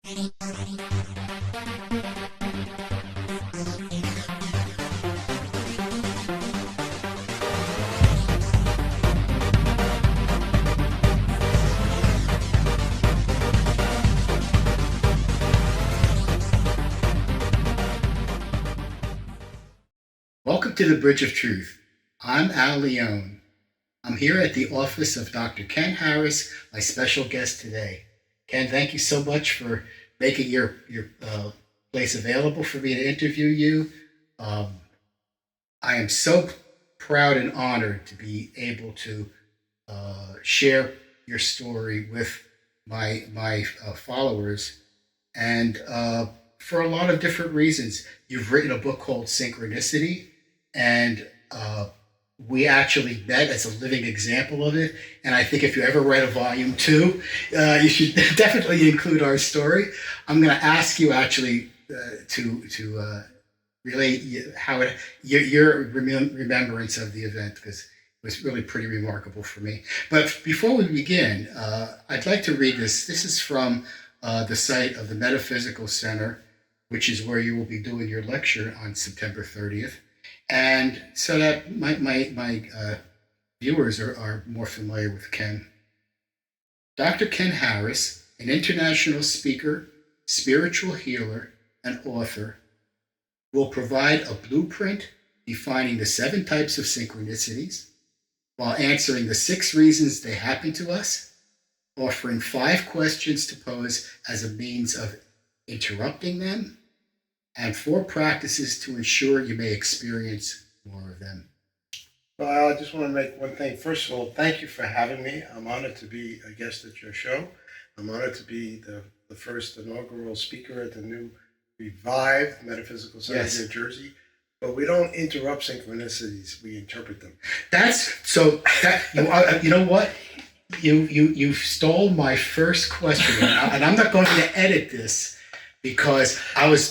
Welcome to the Bridge of Truth. I'm Leone. I'm here at the office of Dr. Ken Harris, my special guest today. Ken, thank you so much for making your place available for me to interview you. I am so proud and honored to be able to share your story with my followers, and for a lot of different reasons. You've written a book called Synchronicity, and we actually met as a living example of it. And I think if you ever write a volume 2, you should definitely include our story. I'm going to ask you actually to relate how your remembrance of the event, because it was really pretty remarkable for me. But before we begin, I'd like to read this. This is from the site of the Metaphysical Center, which is where you will be doing your lecture on September 30th. And so that my viewers are more familiar with Ken. Dr. Ken Harris, an international speaker, spiritual healer, and author, will provide a blueprint defining the 7 types of synchronicities while answering the 6 reasons they happen to us, offering 5 questions to pose as a means of interrupting them, and 4 practices to ensure you may experience more of them. Well, I just want to make one thing. First of all, thank you for having me. I'm honored to be a guest at your show. I'm honored to be the first inaugural speaker at the new revived Metaphysical Center of New Jersey. But we don't interrupt synchronicities; we interpret them. You know what? You stole my first question, and I'm not going to edit this, because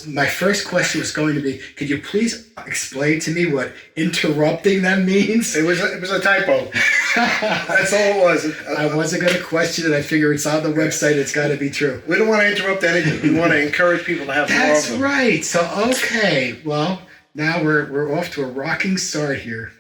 my first question was going to be, could you please explain to me what interrupting them means? It was a typo. That's all it was. I wasn't going to question it. I figure it's on the website. It's got to be true. We don't want to interrupt anything. We want to encourage people to have more of them. That's right. So, okay. Well, now we're off to a rocking start here.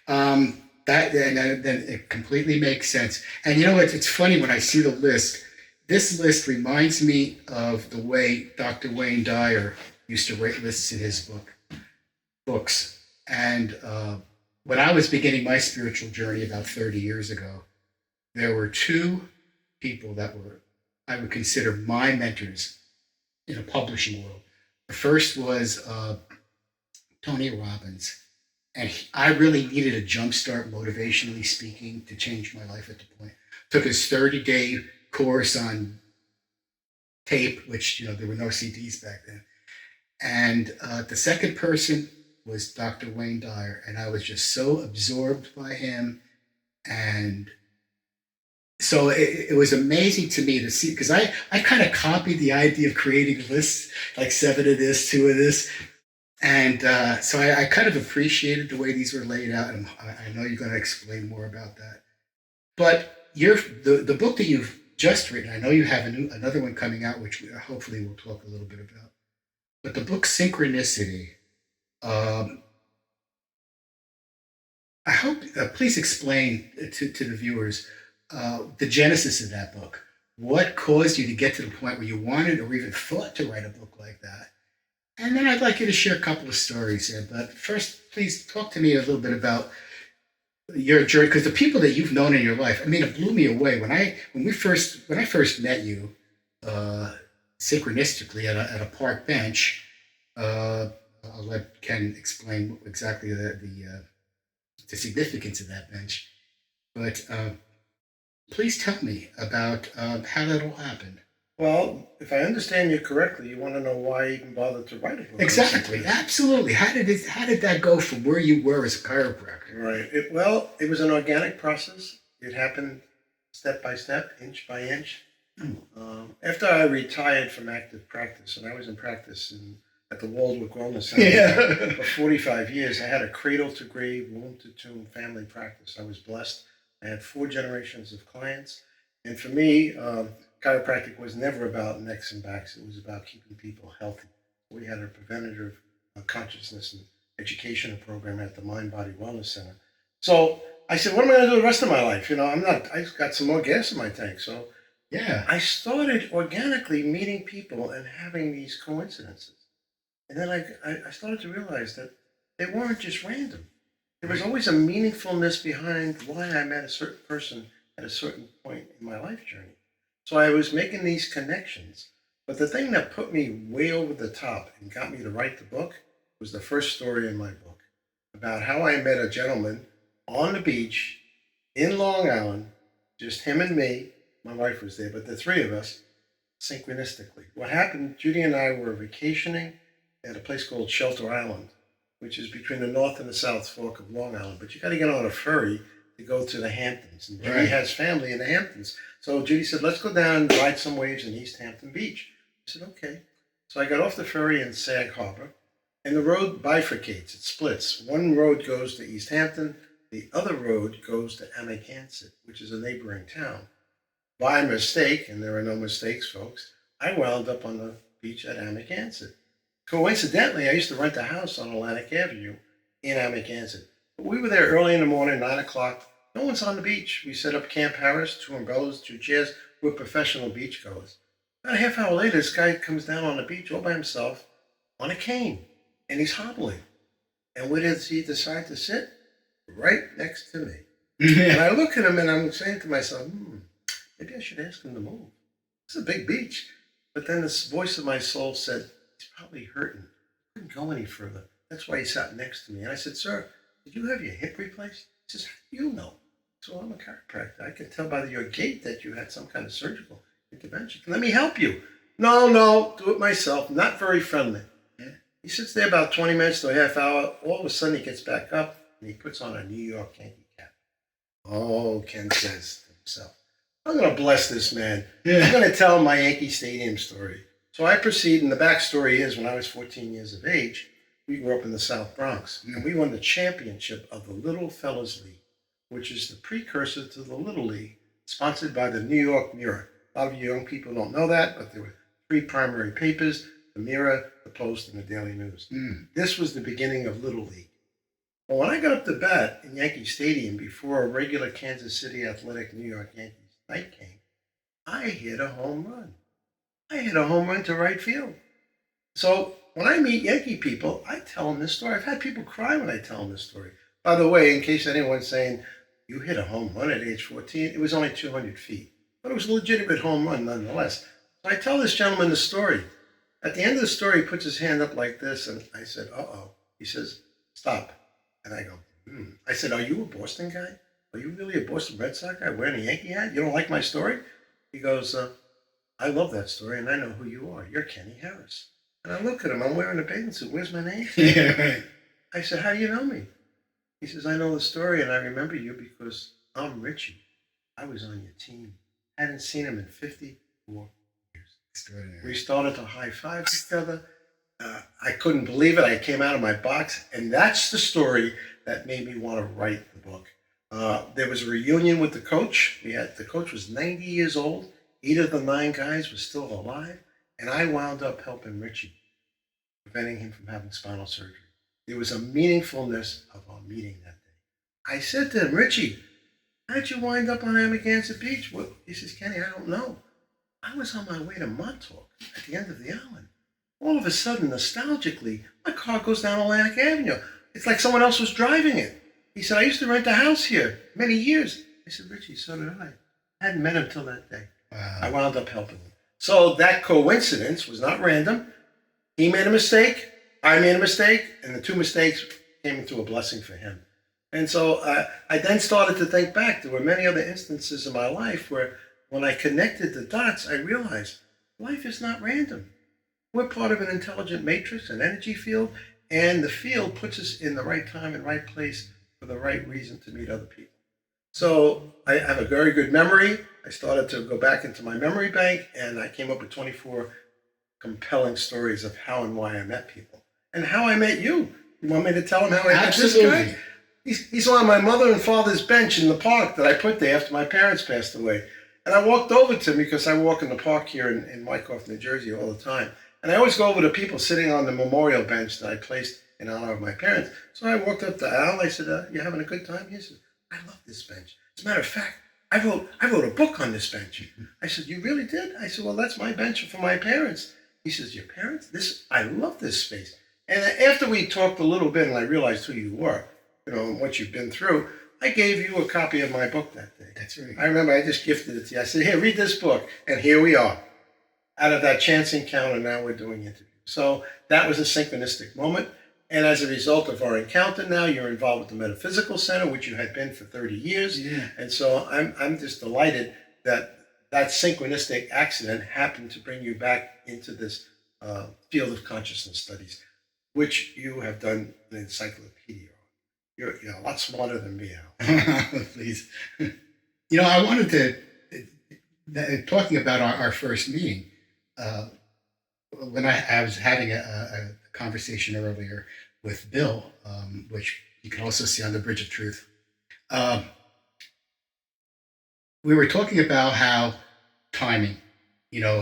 Then it completely makes sense. And you know, it's funny when I see the list. This list reminds me of the way Dr. Wayne Dyer used to write lists in his books. And when I was beginning my spiritual journey about 30 years ago, there were 2 people that I would consider my mentors in a publishing world. The first was Tony Robbins. And I really needed a jumpstart, motivationally speaking, to change my life at the point. Took his 30-day course on tape, which, there were no CDs back then. And the second person was Dr. Wayne Dyer. And I was just so absorbed by him. And so it was amazing to me to see, because I kind of copied the idea of creating lists, like 7 of this, 2 of this. And so I kind of appreciated the way these were laid out. And I know you're going to explain more about that. But the book that you've just written, I know you have another one coming out, which hopefully we'll talk a little bit about. But the book Synchronicity, I hope, please explain to the viewers the genesis of that book. What caused you to get to the point where you wanted or even thought to write a book like that? And then I'd like you to share a couple of stories here. But first, please talk to me a little bit about your journey, because the people that you've known in your life, I mean, it blew me away when I first met you, synchronistically at a park bench. I'll let Ken explain exactly the significance of that bench, but please tell me about how that all happened. Well, if I understand you correctly, you want to know why I even bothered to write a book. Exactly, absolutely. How did that go from where you were as a chiropractor? Right. It was an organic process. It happened step by step, inch by inch. After I retired from active practice, and I was in practice at the Waldwick Wellness Center for 45 years, I had a cradle-to-grave, womb-to-tomb family practice. I was blessed. I had 4 generations of clients. And for me, chiropractic was never about necks and backs. It was about keeping people healthy. We had a preventative consciousness and educational program at the Mind Body Wellness Center. So I said, what am I going to do the rest of my life? I got some more gas in my tank. So Yeah. I started organically meeting people and having these coincidences. And then I started to realize that they weren't just random. There was always a meaningfulness behind why I met a certain person at a certain point in my life journey. So I was making these connections. But the thing that put me way over the top and got me to write the book was the first story in my book about how I met a gentleman on the beach in Long Island, just him and me. My wife was there, but the three of us, synchronistically. What happened, Judy and I were vacationing at a place called Shelter Island, which is between the North and the South Fork of Long Island. But you got to get on a ferry to go to the Hamptons. And Judy has family in the Hamptons. So Judy said, let's go down and ride some waves in East Hampton Beach. I said, okay. So I got off the ferry in Sag Harbor, and the road bifurcates, it splits. One road goes to East Hampton, the other road goes to Amagansett, which is a neighboring town. By mistake, and there are no mistakes, folks, I wound up on the beach at Amagansett. Coincidentally, I used to rent a house on Atlantic Avenue in Amagansett. But we were there early in the morning, 9 o'clock. No one's on the beach. We set up Camp Harris, 2 umbrellas, 2 chairs. We're professional beachgoers. About a half hour later, this guy comes down on the beach all by himself on a cane, and he's hobbling. And where does he decide to sit? Right next to me. And I look at him and I'm saying to myself, maybe I should ask him to move. It's a big beach. But then this voice of my soul said, he's probably hurting. He couldn't go any further. That's why he sat next to me. And I said, sir, did you have your hip replaced? He says, how do you know? So I'm a chiropractor. I can tell by your gait that you had some kind of surgical intervention. Let me help you. No, do it myself. Not very friendly. Yeah. He sits there about 20 minutes to a half hour. All of a sudden, he gets back up and he puts on a New York Yankee cap. Oh, Ken says to himself, I'm going to bless this man. Yeah. I'm going to tell him my Yankee Stadium story. So I proceed, and the backstory is when I was 14 years of age, we grew up in the South Bronx, and we won the championship of the Little Fellas League, which is the precursor to the Little League, sponsored by the New York Mirror. A lot of you young people don't know that, but there were 3 primary papers, the Mirror, the Post, and the Daily News. This was the beginning of Little League. Well, when I got up to bat in Yankee Stadium before a regular Kansas City Athletic New York Yankees night game, I hit a home run. I hit a home run to right field. So when I meet Yankee people, I tell them this story. I've had people cry when I tell them this story. By the way, in case anyone's saying, you hit a home run at age 14, it was only 200 feet. But it was a legitimate home run nonetheless. So I tell this gentleman the story. At the end of the story, he puts his hand up like this, and I said, uh-oh. He says, stop. And I go, I said, are you a Boston guy? Are you really a Boston Red Sox guy wearing a Yankee hat? You don't like my story? He goes, I love that story, and I know who you are. You're Kenny Harris. And I look at him. I'm wearing a bathing suit. Where's my name? Yeah, right. I said, how do you know me? He says, I know the story, and I remember you because I'm Richie. I was on your team. Hadn't seen him in 54 years. Extraordinary. We started to high-five each other. I couldn't believe it. I came out of my box, and that's the story that made me want to write the book. There was a reunion with the coach. The coach was 90 years old. 8 of the 9 guys were still alive, and I wound up helping Richie, preventing him from having spinal surgery. There was a meaningfulness of our meeting that day. I said to him, Richie, how'd you wind up on Amagansett Beach? Well, he says, Kenny, I don't know. I was on my way to Montauk at the end of the island. All of a sudden, nostalgically, my car goes down Atlantic Avenue. It's like someone else was driving it. He said, I used to rent a house here many years. I said, Richie, so did I. I hadn't met him till that day. Wow. I wound up helping him. So that coincidence was not random. He made a mistake, I made a mistake, and the 2 mistakes came into a blessing for him. And so I then started to think back. There were many other instances in my life where when I connected the dots, I realized life is not random. We're part of an intelligent matrix, an energy field, and the field puts us in the right time and right place for the right reason to meet other people. So I have a very good memory. I started to go back into my memory bank, and I came up with 24 compelling stories of how and why I met people. And how I met you. You want me to tell them how I met this guy? He's on my mother and father's bench in the park that I put there after my parents passed away. And I walked over to him because I walk in the park here in Wyckoff, New Jersey all the time. And I always go over to people sitting on the memorial bench that I placed in honor of my parents. So I walked up to Al. I said, "You having a good time?" He said, "I love this bench. As a matter of fact, I wrote a book on this bench." I said, "You really did?" I said, "Well, that's my bench for my parents." He says, "Your parents? I love this space." And after we talked a little bit and I realized who you were, and what you've been through, I gave you a copy of my book that day. That's right. I remember I just gifted it to you. I said, "Here, read this book." And here we are. Out of that chance encounter, now we're doing interviews. So that was a synchronistic moment. And as a result of our encounter now, you're involved with the Metaphysical Center, which you had been for 30 years. Yeah. And so I'm just delighted that that synchronistic accident happened to bring you back into this field of consciousness studies, which you have done an encyclopedia on. You're a lot smarter than me, Al. Please. I wanted to, talking about our first meeting, when I was having a conversation earlier with Bill, which you can also see on the Bridge of Truth, we were talking about how timing,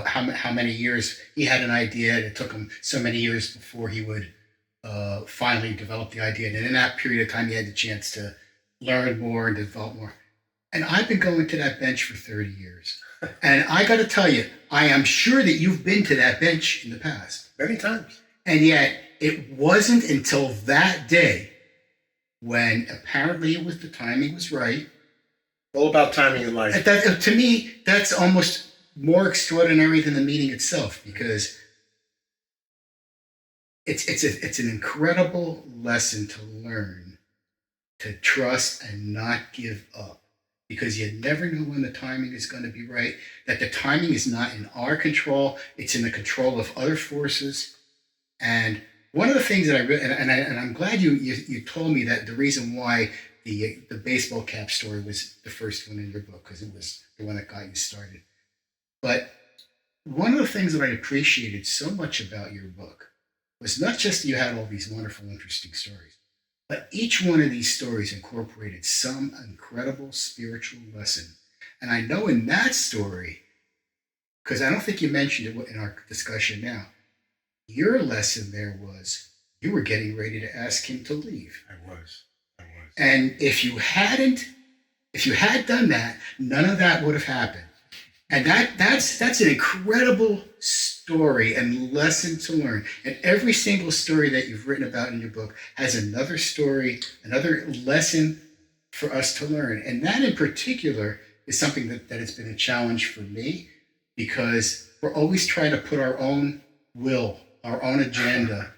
how many years he had an idea, and it took him so many years before he would finally develop the idea. And in that period of time, he had the chance to learn more and develop more. And I've been going to that bench for 30 years. And I got to tell you, I am sure that you've been to that bench in the past. Many times. And yet, it wasn't until that day when apparently the timing was right. All about timing in life. To me, that's almost more extraordinary than the meeting itself, because it's an incredible lesson to learn, to trust and not give up. Because you never know when the timing is going to be right, that the timing is not in our control, it's in the control of other forces. And one of the things that and I'm glad you told me that the reason why the baseball cap story was the first one in your book, because it was the one that got you started. But one of the things that I appreciated so much about your book was not just that you had all these wonderful, interesting stories, but each one of these stories incorporated some incredible spiritual lesson. And I know in that story, because I don't think you mentioned it in our discussion now, your lesson there was you were getting ready to ask him to leave. I was. And if you had done that, none of that would have happened. And that's an incredible story and lesson to learn. And every single story that you've written about in your book has another story, another lesson for us to learn. And that in particular is something that has been a challenge for me, because we're always trying to put our own will, our own agenda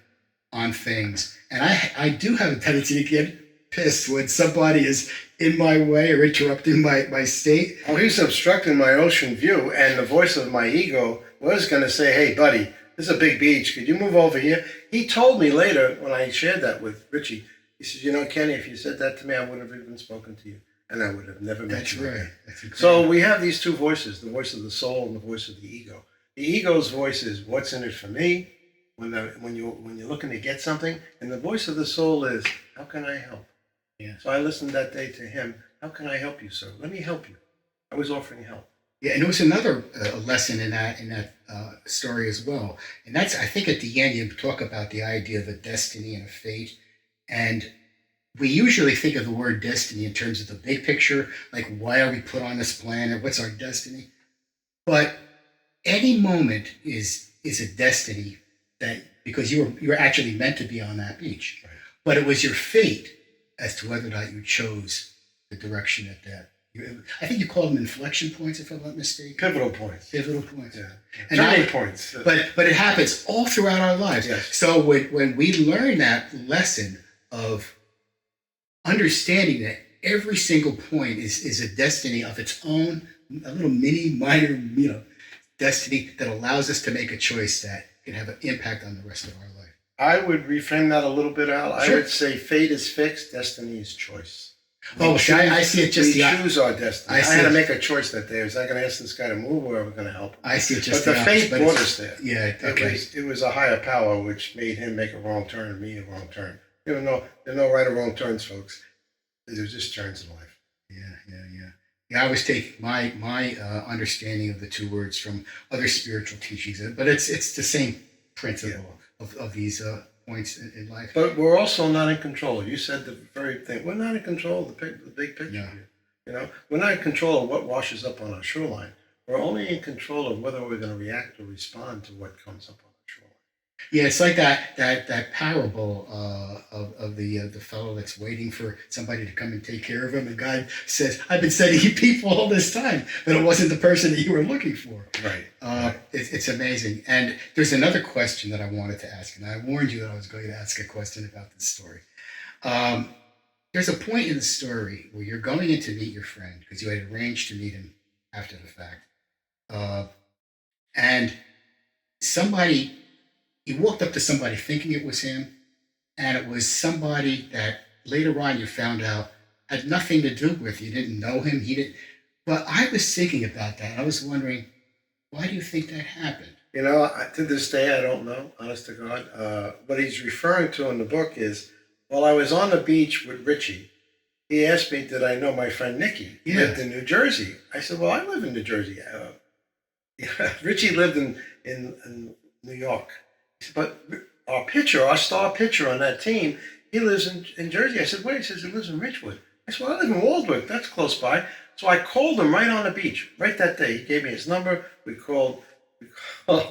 on things. And I do have a tendency to get pissed when somebody is in my way or interrupting my state. Oh, he's obstructing my ocean view, and the voice of my ego was going to say, "Hey, buddy, this is a big beach. Could you move over here?" He told me later when I shared that with Richie, he says, "Kenny, if you said that to me, I would have even spoken to you, and I would have never met you again." So we have these two voices, the voice of the soul and the voice of the ego. The ego's voice is, "What's in it for me?" When you're looking to get something, and the voice of the soul is, "How can I help?" Yeah. So I listened that day to him. "How can I help you, sir? Let me help you." I was offering help. Yeah, and there was another lesson in that story as well. And that's, I think at the end, you talk about the idea of a destiny and a fate. And we usually think of the word destiny in terms of the big picture, like why are we put on this planet? What's our destiny? But any moment is a destiny, that because you were actually meant to be on that beach. Right. But it was your fate as to whether or not you chose the direction that I think you call them inflection points, if I'm not mistaken. Pivotal points. Yeah. And turning points. But it happens all throughout our lives. Yes. So when we learn that lesson of understanding that every single point is a destiny of its own, a little mini minor, destiny that allows us to make a choice that can have an impact on the rest of our life. I would reframe that a little bit, Al. Sure. I would say fate is fixed, destiny is choice. I see it just we choose our destiny. I had to make a choice that day. Was I going to ask this guy to move, or are we going to help him? I see it just but the fate brought us there. Yeah, okay. It was a higher power which made him make a wrong turn and me a wrong turn. There are no right or wrong turns, folks. There's just turns in life. Yeah. Yeah, I was taking my understanding of the two words from other spiritual teachings, but it's the same principle of these points in life. But we're also not in control. You said the very thing. We're not in control of the big picture Yeah. here. You know, we're not in control of what washes up on our shoreline. We're only in control of whether we're going to react or respond to what comes up on our shoreline. Yeah, it's like that parable of the fellow that's waiting for somebody to come and take care of him, and God says, "I've been sending you people all this time, but it wasn't the person that you were looking for." Right. It's amazing. And there's another question that I wanted to ask, and I warned you that I was going to ask a question about this story. There's a point in the story where you're going in to meet your friend because you had arranged to meet him after the fact, and somebody. You walked up to somebody thinking it was him, and it was somebody that later on you found out had nothing to do with. You didn't know him. He didn't. But I was thinking about that. I was wondering, why do you think that happened? You know, to this day, I don't know, honest to God. What he's referring to in the book is, while I was on the beach with Richie, he asked me, did I know my friend Nikki lived in New Jersey? I said, well, I live in New Jersey. Richie lived in New York. But our star pitcher on that team, he lives in Jersey. I said, wait, he says he lives in Ridgewood. I said, well, I live in Waldwick. That's close by. So I called him right on the beach, right that day. He gave me his number. We called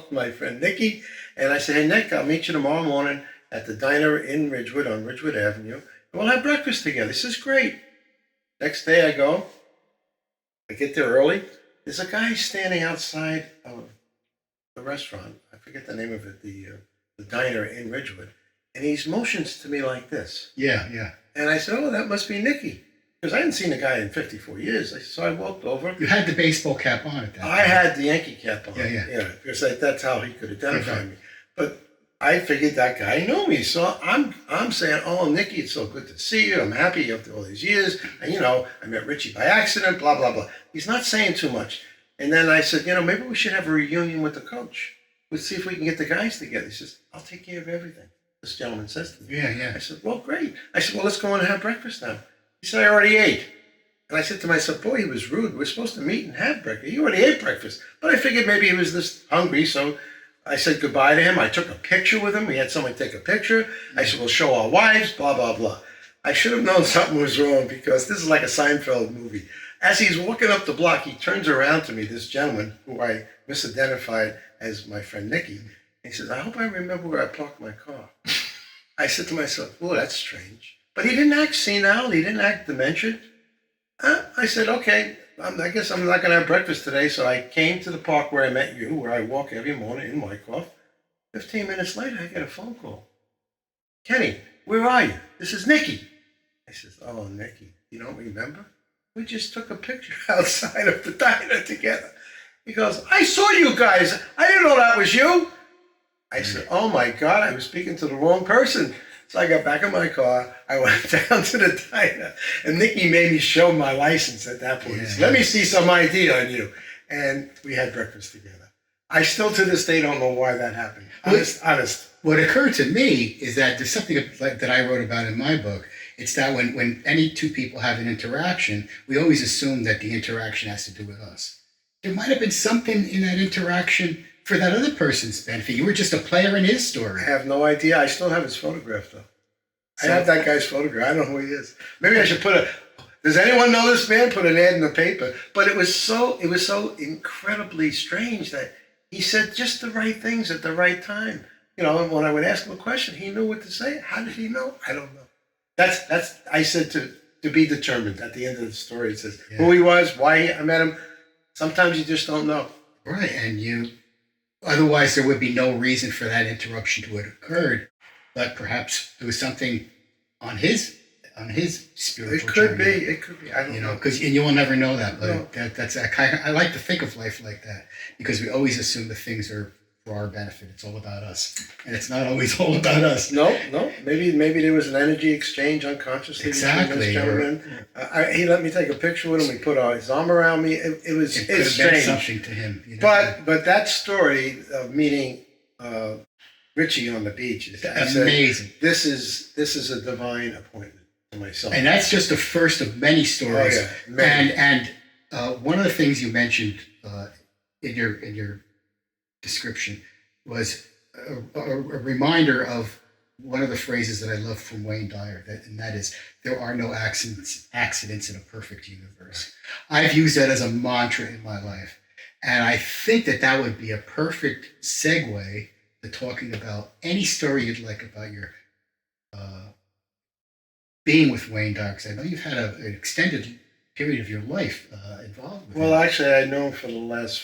my friend Nikki. And I said, hey, Nick, I'll meet you tomorrow morning at the diner in Ridgewood on Ridgewood Avenue. And we'll have breakfast together. He says, great. Next day I go. I get there early. There's a guy standing outside of the restaurant. I forget the name of it, the diner in Ridgewood. And he's motions to me like this. Yeah, yeah. And I said, oh, that must be Nicky. Because I hadn't seen the guy in 54 years. So I walked over. You had the baseball cap on at that I had the Yankee cap on. Yeah. Because that's how he could identify me. But I figured that guy knew me. So I'm saying, oh, Nicky, it's so good to see you. I'm happy after all these years. And, I met Richie by accident, blah, blah, blah. He's not saying too much. And then I said, maybe we should have a reunion with the coach. Let's see if we can get the guys together. He says, I'll take care of everything. This gentleman says to me. Yeah. I said, well, great. I said, well, let's go in and have breakfast now. He said, I already ate. And I said to myself, boy, he was rude. We're supposed to meet and have breakfast. He already ate breakfast. But I figured maybe he was this hungry. So I said goodbye to him. I took a picture with him. We had someone take a picture. I said, we'll show our wives, blah, blah, blah. I should have known something was wrong because this is like a Seinfeld movie. As he's walking up the block, he turns around to me, this gentleman who I misidentified as my friend Nicky. He says, I hope I remember where I parked my car. I said to myself, oh, that's strange. But he didn't act senile. He didn't act demented. I said, okay, I guess I'm not going to have breakfast today. So I came to the park where I met you, where I walk every morning in Wyckoff. 15 minutes later, I get a phone call. Kenny, where are you? This is Nicky. I says, oh, Nicky, you don't remember? We just took a picture outside of the diner together. He goes, I saw you guys. I didn't know that was you. I said, oh my God, I was speaking to the wrong person. So I got back in my car. I went down to the diner, and Nicky made me show my license at that point. He said, let me see some ID on you. And we had breakfast together. I still to this day don't know why that happened. Honest. What occurred to me is that there's something that I wrote about in my book. It's that when any two people have an interaction, we always assume that the interaction has to do with us. There might have been something in that interaction for that other person's benefit. You were just a player in his story. I have no idea. I still have his photograph, though. I have that guy's photograph. I don't know who he is. Maybe I should does anyone know this man? Put an ad in the paper. But it was so incredibly strange that he said just the right things at the right time. When I would ask him a question, he knew what to say. How did he know? I don't know. That's I said to be determined at the end of the story. It says who he was, why I met him. Sometimes you just don't know. Right, and otherwise there would be no reason for that interruption to have occurred. But perhaps there was something on his spiritual journey. It could be. I don't know. Because you will never know that. But that's I like to think of life like that because we always assume that things are for our benefit. It's all about us, and it's not always all about us. No. Maybe there was an energy exchange unconsciously between this gentleman. He let me take a picture with him. He put his arm around me. It's strange. Something to him. But that story of meeting Richie on the beach is amazing. This is a divine appointment to myself. And that's just the first of many stories. Oh, yeah. And one of the things you mentioned in your description was a reminder of one of the phrases that I love from Wayne Dyer, and that is, "There are no accidents in a perfect universe." I've used that as a mantra in my life, and I think that that would be a perfect segue to talking about any story you'd like about your uh, being with Wayne Dyer, because I know you've had an extended period of your life involved with Well, him. actually, I know him for the last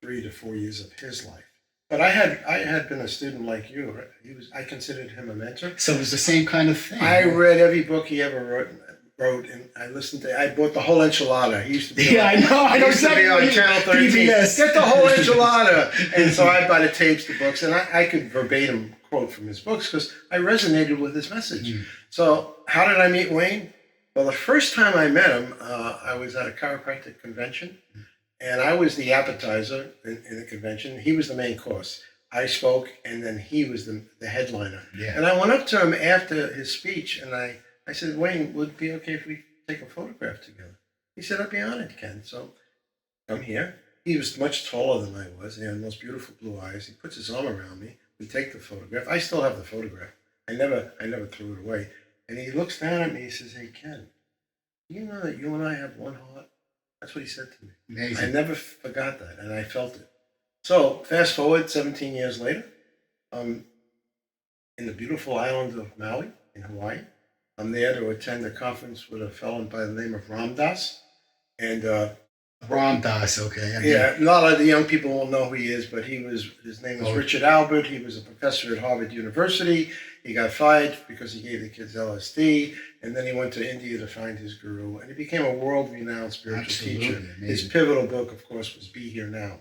3 to 4 years of his life. But I had been a student like you. Right? I considered him a mentor. So it was the same kind of thing. I read every book he ever wrote, and I bought the whole enchilada. He used to be Yeah, I know. I know exactly. on Channel 13. PBS. Get the whole enchilada. And so I buy the tapes, the books, and I could verbatim quote from his books because I resonated with his message. So how did I meet Wayne? Well, the first time I met him, I was at a chiropractic convention, and I was the appetizer in the convention. He was the main course. I spoke, and then he was the headliner. Yeah. And I went up to him after his speech, and I said, "Wayne, would it be okay if we take a photograph together?" He said, "I'd be honored, Ken." So I'm here. He was much taller than I was. He had the most beautiful blue eyes. He puts his arm around me. We take the photograph. I still have the photograph. I never threw it away. And he looks down at me. He says, "Hey, Ken, do you know that you and I have one heart?" That's what he said to me. Amazing. I never forgot that, and I felt it. So fast forward 17 years later, I'm in the beautiful island of Maui in Hawaii. I'm there to attend a conference with a fellow by the name of Ram Dass. And Ram Dass, okay. yeah, a lot of the young people won't know who he is, but his name was Oh. Richard Albert. He was a professor at Harvard University. He got fired because he gave the kids LSD, and then he went to India to find his guru, and he became a world-renowned spiritual Absolutely teacher. amazing. His pivotal book, of course, was Be Here Now.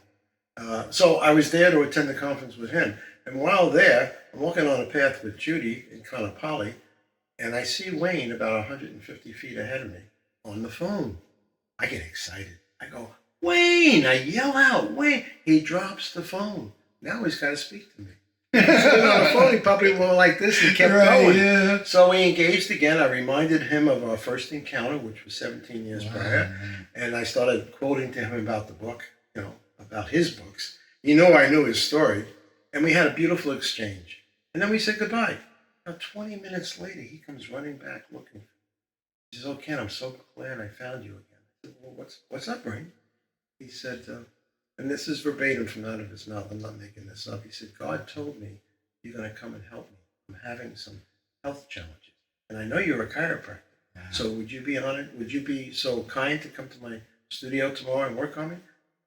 So I was there to attend the conference with him, and while there, I'm walking on a path with Judy in Kanapali, and I see Wayne about 150 feet ahead of me on the phone. I get excited. I go, "Wayne!" I yell out, "Wayne!" He drops the phone. Now he's got to speak to me. Sitting on the phone, he probably went like this and kept going. Yeah. So we engaged again. I reminded him of our first encounter, which was 17 years prior. And I started quoting to him about the book, about his books. He knew I knew his story. And we had a beautiful exchange. And then we said goodbye. About 20 minutes later, he comes running back looking. He says, "Oh, Ken, I'm so glad I found you again." I said, "Well, what's up, Ring?" He said, and this is verbatim from out of his mouth. I'm not making this up. He said, "God told me you're going to come and help me. I'm having some health challenges. And I know you're a chiropractor. So would you be honored? Would you be so kind to come to my studio tomorrow and work on me?"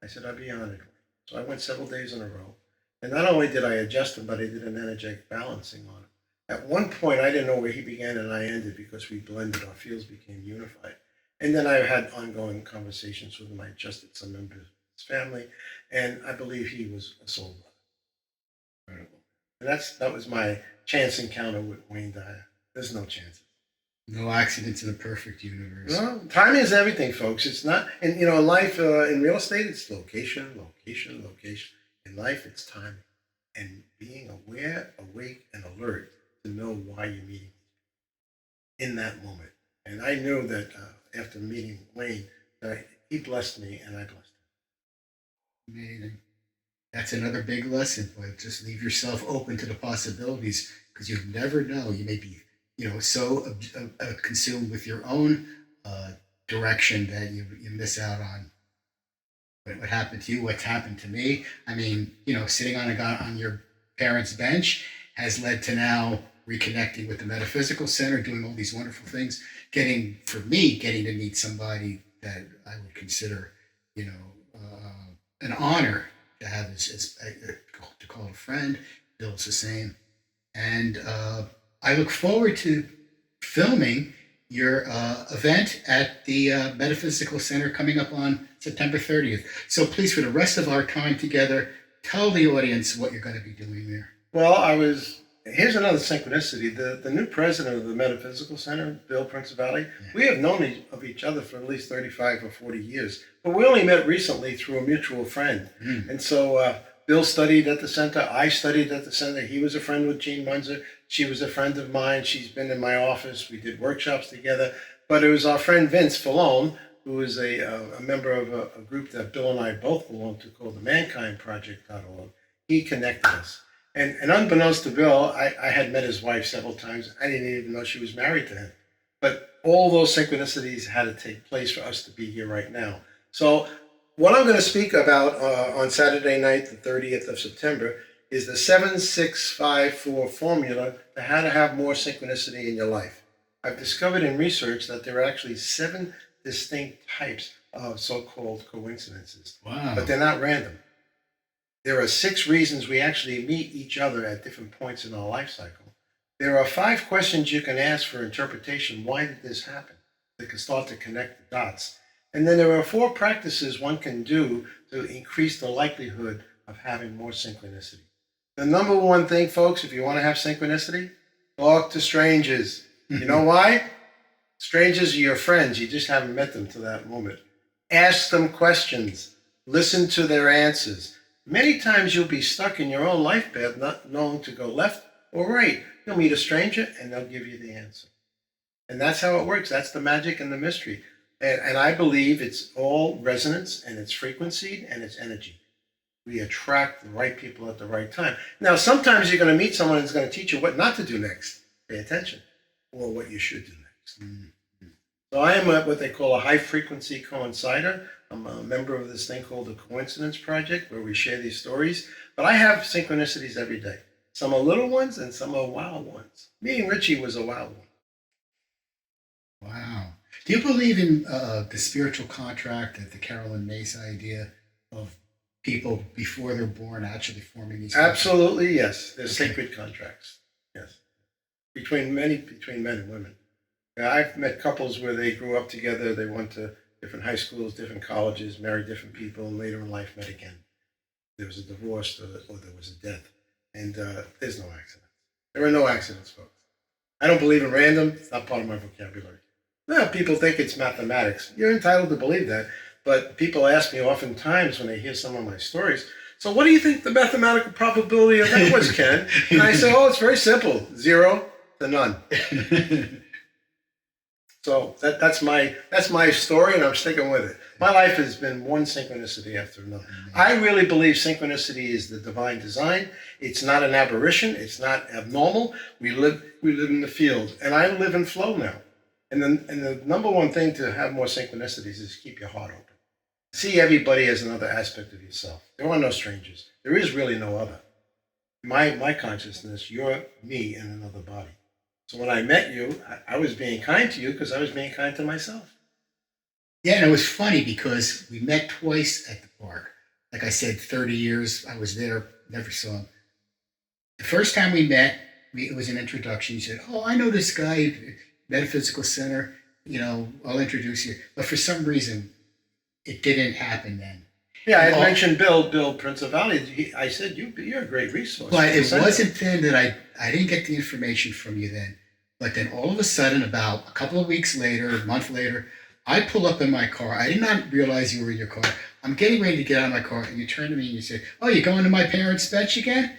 I said, "I'd be honored." So I went several days in a row. And not only did I adjust him, but I did an energetic balancing on him. At one point, I didn't know where he began and I ended because we blended. Our fields became unified. And then I had ongoing conversations with him. I adjusted some members of his family. And I believe he was a soul brother. Incredible. And that was my chance encounter with Wayne Dyer. There's no chances. No accidents in a perfect universe. No, timing is everything, folks. It's not, and in life, in real estate, it's location, location, location. In life, it's timing and being aware, awake, and alert to know why you're meeting in that moment. And I knew that after meeting Wayne, that he blessed me and I blessed him. Amazing. That's another big lesson. But just leave yourself open to the possibilities, because you never know. You may be, so consumed with your own direction that you miss out on what happened to you, what's happened to me. I mean, sitting on your parents' bench has led to now reconnecting with the metaphysical center, doing all these wonderful things, getting to meet somebody that I would consider, an honor to have as to call a friend. Bill's the same. And I look forward to filming your event at the Metaphysical Center coming up on September 30th. So please, for the rest of our time together, tell the audience what you're going to be doing there. Well, here's another synchronicity. The new president of the Metaphysical Center, Bill Principali, we have known of each other for at least 35 or 40 years, but we only met recently through a mutual friend. And so Bill studied at the center. I studied at the center. He was a friend with Jean Munzer. She was a friend of mine. She's been in my office. We did workshops together. But it was our friend Vince Fallone who is a member of a group that Bill and I both belong to called the MankindProject.org. He connected us. And unbeknownst to Bill, I had met his wife several times. I didn't even know she was married to him. But all those synchronicities had to take place for us to be here right now. So what I'm going to speak about on Saturday night, the 30th of September, is the 7654 formula to how to have more synchronicity in your life. I've discovered in research that there are actually 7 distinct types of so-called coincidences. Wow. But they're not random. There are 6 reasons we actually meet each other at different points in our life cycle. There are 5 questions you can ask for interpretation. Why did this happen? That can start to connect the dots. And then there are 4 practices one can do to increase the likelihood of having more synchronicity. The number one thing, folks, if you want to have synchronicity, talk to strangers. You know why? Strangers are your friends. You just haven't met them to that moment. Ask them questions. Listen to their answers. Many times you'll be stuck in your own life path, not knowing to go left or right. You'll meet a stranger and they'll give you the answer. And that's how it works. That's the magic and the mystery. And I believe it's all resonance and it's frequency and it's energy. We attract the right people at the right time. Now, sometimes you're going to meet someone who's going to teach you what not to do next. Pay attention. Or what you should do next. Mm-hmm. So I am what they call a high frequency coincider. I'm a member of this thing called the Coincidence Project, where we share these stories. But I have synchronicities every day. Some are little ones and some are wild ones. Meeting Richie was a wild one. Wow. Do you believe in the spiritual contract, the Carolyn Mace idea of people before they're born actually forming these? Absolutely, yes. There's sacred contracts. Yes, between men and women. Now, I've met couples where they grew up together. They went to different high schools, different colleges, married different people, and later in life met again. There was a divorce or there was a death, and there's no accidents. There are no accidents, folks. I don't believe in random. It's not part of my vocabulary. Well, people think it's mathematics. You're entitled to believe that. But people ask me oftentimes when they hear some of my stories, so what do you think the mathematical probability of that was, Ken? And I say, oh, it's very simple. 0 to none. So that's my story, and I'm sticking with it. My life has been one synchronicity after another. I really believe synchronicity is the divine design. It's not an aberration. It's not abnormal. We live in the field, and I live in flow now. And the number one thing to have more synchronicities is keep your heart open. See everybody as another aspect of yourself. There are no strangers. There is really no other. My consciousness, you're me in another body. So when I met you, I was being kind to you because I was being kind to myself. Yeah, and it was funny because we met twice at the park. Like I said, 30 years I was there, never saw him. The first time we met, it was an introduction. You said, oh, I know this guy, Metaphysical Center, I'll introduce you. But for some reason, it didn't happen then. Yeah, I had mentioned Bill Prince of Valley. I said, you're a great resource. But it wasn't then that I didn't get the information from you then. But then all of a sudden, about a couple of weeks later, a month later, I pull up in my car. I did not realize you were in your car. I'm getting ready to get out of my car, and you turn to me and you say, oh, you're going to my parents' bench again?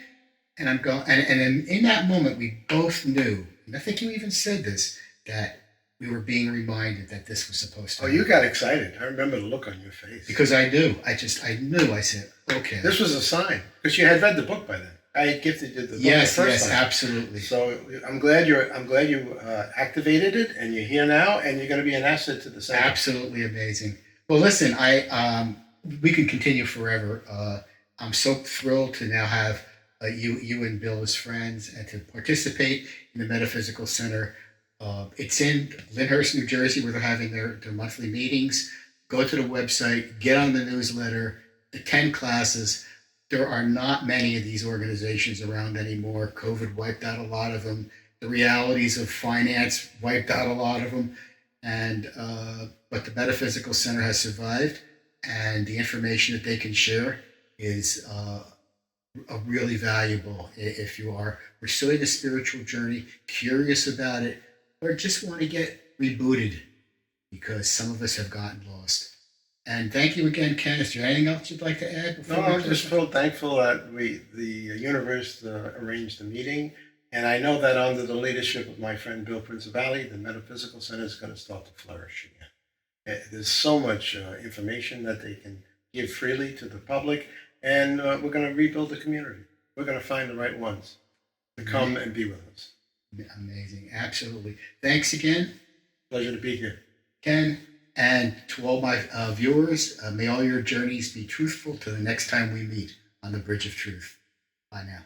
And I'm going, and then in that moment, we both knew, and I think you even said this, that we were being reminded that this was supposed to happen. Oh, you got excited. I remember the look on your face. Because I knew. I knew. I said, okay. This was a sign. Because you had read the book by then. I had gifted you the book yes, the first yes, time. Absolutely. So I'm glad you activated it, and you're here now, and you're going to be an asset to the center. Absolutely amazing. Well, listen, we can continue forever. I'm so thrilled to now have you and Bill as friends and to participate in the Metaphysical Center. It's in Lyndhurst, New Jersey, where they're having their monthly meetings. Go to the website, get on the newsletter, attend classes. There are not many of these organizations around anymore. COVID wiped out a lot of them. The realities of finance wiped out a lot of them. And but the Metaphysical Center has survived, and the information that they can share is really valuable if you are pursuing a spiritual journey, curious about it, or just want to get rebooted, because some of us have gotten lost. And thank you again, Ken. Is there anything else you'd like to add? No, I'm just so thankful that the universe arranged the meeting. And I know that under the leadership of my friend Bill Prince of Valley, the Metaphysical Center is going to start to flourish again. There's so much information that they can give freely to the public, and we're going to rebuild the community. We're going to find the right ones to come and be with us. Amazing. Absolutely. Thanks again, Pleasure to be here. Ken. And to all my viewers, may all your journeys be truthful till the next time we meet on the Bridge of Truth. Bye now.